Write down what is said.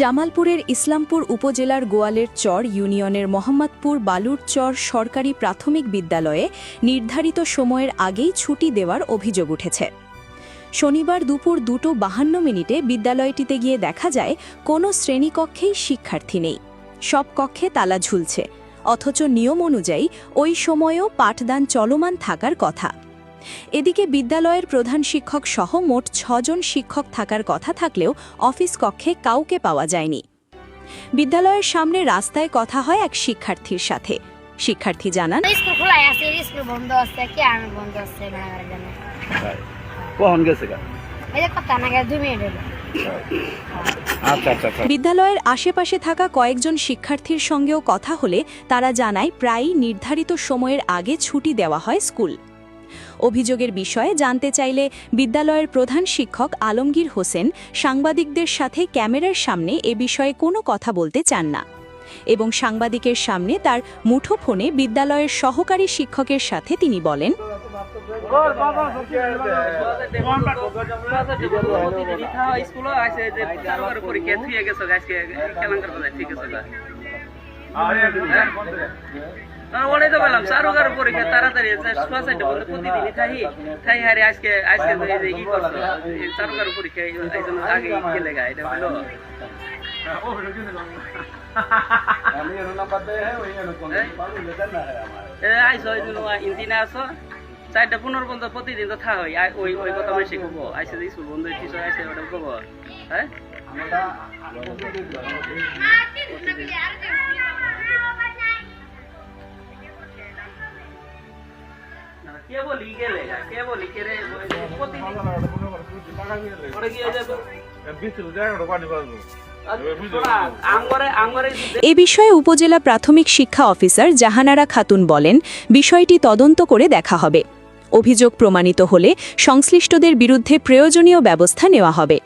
জামালপুরের ইসলামপুর উপজেলার গোয়ালের চর ইউনিয়নের মোহাম্মদপুর বালুর চর সরকারি প্রাথমিক বিদ্যালয়ে নির্ধারিত সময়ের আগেই ছুটি দেওয়ার অভিযোগ উঠেছে। শনিবার দুপুর 2:52 বিদ্যালয়টিতে গিয়ে দেখা যায় কোনো শ্রেণীকক্ষেই শিক্ষার্থী নেই, সব কক্ষে তালা ঝুলছে, অথচ নিয়ম অনুযায়ী ওই সময়েও পাঠদান চলমান থাকার কথা। এদিকে বিদ্যালয়ের প্রধান শিক্ষক সহ মোট 6 জন শিক্ষক থাকার কথা থাকলেও অফিস কক্ষে কাউকে পাওয়া যায়নি। বিদ্যালয়ের সামনে রাস্তায় কথা হয় এক শিক্ষার্থীর সাথে। শিক্ষার্থী জানান, স্কুল খোলাই আছে, স্কুল বন্ধ আছে, কি আর বন্ধ আছে বানার জন্য। কখন গেছে গা? এই যে কথা না গেছে 2 মিনিট হলো। আচ্ছা। বিদ্যালয়ের আশেপাশে থাকা কয়েকজন শিক্ষার্থীর সঙ্গেও কথা হলে তারা জানায় প্রায়ই নির্ধারিত সময়ের আগে ছুটি দেওয়া হয় স্কুল। অভিযোগের বিষয়ে জানতে চাইলে বিদ্যালয়ের প্রধান শিক্ষক আলমগীর হোসেন সাংবাদিকদের সাথে ক্যামেরার সামনে এ বিষয়ে কোনো কথা বলতে চান না এবং সাংবাদিকের সামনে তার মুঠোফোনে বিদ্যালয়ের সহকারী শিক্ষকের সাথে তিনি বলেন, ওটাই তো বললাম চারুকার পরীক্ষা তাড়াতাড়ি সোসাইটি বলতে প্রতিদিনই থাই হারে আজকে ই করতো চারুকার পরীক্ষা আগে গেলে গা এটা হলো আইসো ইন্দিনা আসো 4:15 পর্যন্ত প্রতিদিন তো থা হয় ওই কথা বেশি কবো আইসে স্কুল বন্ধ টিচার আইসে ওটা কবো হ্যাঁ এ বিষয়ে উপজেলা প্রাথমিক শিক্ষা অফিসার জাহানারা খাতুন বলেন, বিষয়টি তদন্ত করে দেখা হবে। অভিযোগ প্রমাণিত হলে সংশ্লিষ্টদের বিরুদ্ধে প্রয়োজনীয় ব্যবস্থা নেওয়া হবে।